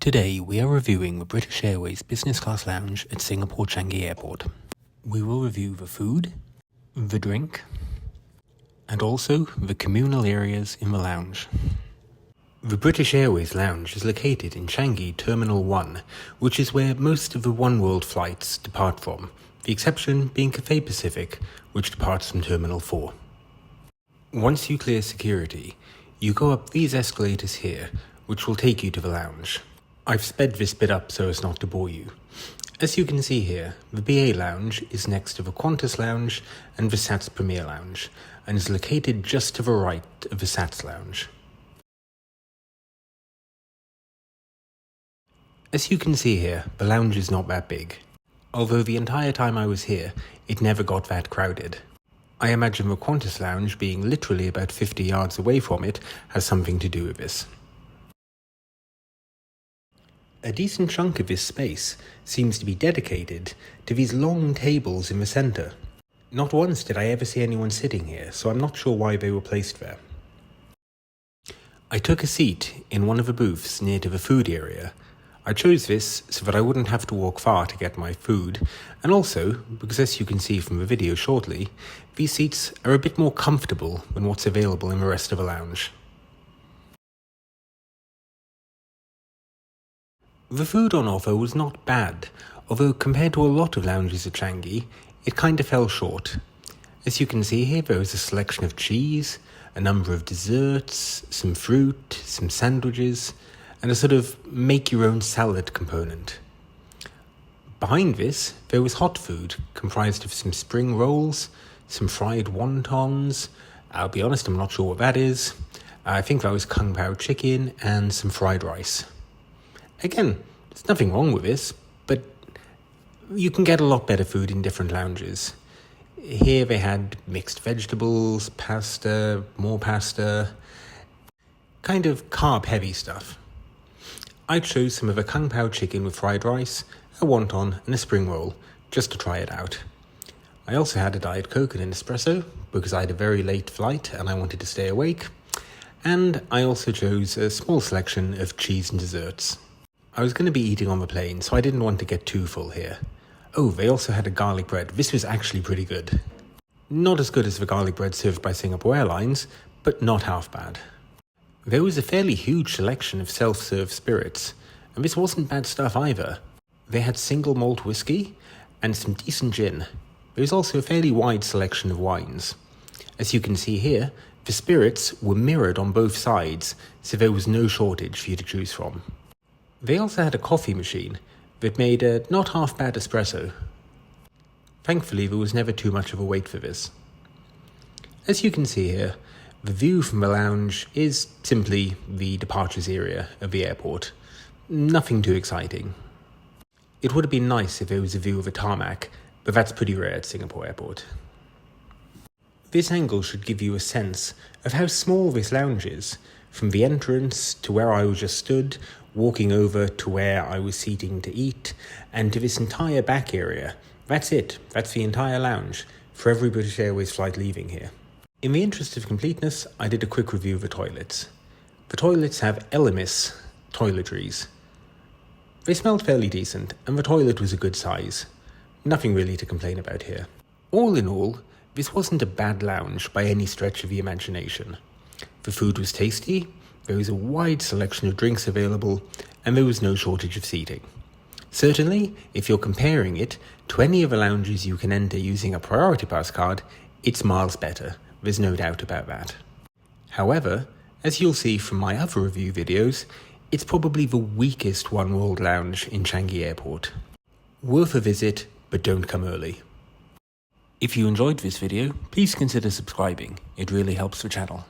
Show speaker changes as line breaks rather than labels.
Today we are reviewing the British Airways Business Class Lounge at Singapore Changi Airport. We will review the food, the drink, and also the communal areas in the lounge. The British Airways Lounge is located in Changi Terminal 1, which is where most of the One World flights depart from, the exception being Cathay Pacific, which departs from Terminal 4. Once you clear security, you go up these escalators here, which will take you to the lounge. I've sped this bit up so as not to bore you. As you can see here, the BA Lounge is next to the Qantas Lounge and the SATS Premier Lounge, and is located just to the right of the SATS Lounge. As you can see here, the lounge is not that big. Although the entire time I was here, it never got that crowded. I imagine the Qantas Lounge being literally about 50 yards away from it has something to do with this. A decent chunk of this space seems to be dedicated to these long tables in the centre. Not once did I ever see anyone sitting here, so I'm not sure why they were placed there. I took a seat in one of the booths near to the food area. I chose this so that I wouldn't have to walk far to get my food, and also because, as you can see from the video shortly, these seats are a bit more comfortable than what's available in the rest of the lounge. The food on offer was not bad, although compared to a lot of lounges at Changi, it kind of fell short. As you can see here, there is a selection of cheese, a number of desserts, some fruit, some sandwiches, and a sort of make-your-own salad component. Behind this, there was hot food, comprised of some spring rolls, some fried wontons. I'll be honest, I'm not sure what that is. I think that was kung pao chicken and some fried rice. Again, there's nothing wrong with this, but you can get a lot better food in different lounges. Here they had mixed vegetables, pasta, more pasta, kind of carb-heavy stuff. I chose some of the kung pao chicken with fried rice, a wonton and a spring roll, just to try it out. I also had a Diet Coke and an espresso, because I had a very late flight and I wanted to stay awake. And I also chose a small selection of cheese and desserts. I was going to be eating on the plane, so I didn't want to get too full here. Oh, they also had a garlic bread. This was actually pretty good. Not as good as the garlic bread served by Singapore Airlines, but not half bad. There was a fairly huge selection of self-serve spirits, and this wasn't bad stuff either. They had single malt whiskey and some decent gin. There was also a fairly wide selection of wines. As you can see here, the spirits were mirrored on both sides, so there was no shortage for you to choose from. They also had a coffee machine that made a not half bad espresso. Thankfully, there was never too much of a wait for this. As you can see here, the view from the lounge is simply the departures area of the airport. Nothing too exciting. It would have been nice if there was a view of a tarmac, but that's pretty rare at Singapore Airport. This angle should give you a sense of how small this lounge is, from the entrance to where I was just stood, walking over to where I was seating to eat, and to this entire back area. That's it. That's the entire lounge for every British Airways flight leaving here. In the interest of completeness, I did a quick review of the toilets. The toilets have Elemis toiletries. They smelled fairly decent, and the toilet was a good size. Nothing really to complain about here. All in all, this wasn't a bad lounge by any stretch of the imagination. The food was tasty, there was a wide selection of drinks available, and there was no shortage of seating. Certainly, if you're comparing it to any of the lounges you can enter using a Priority Pass card, it's miles better. There's no doubt about that. However, as you'll see from my other review videos, it's probably the weakest One World lounge in Changi Airport. Worth a visit, but don't come early. If you enjoyed this video, please consider subscribing. It really helps the channel.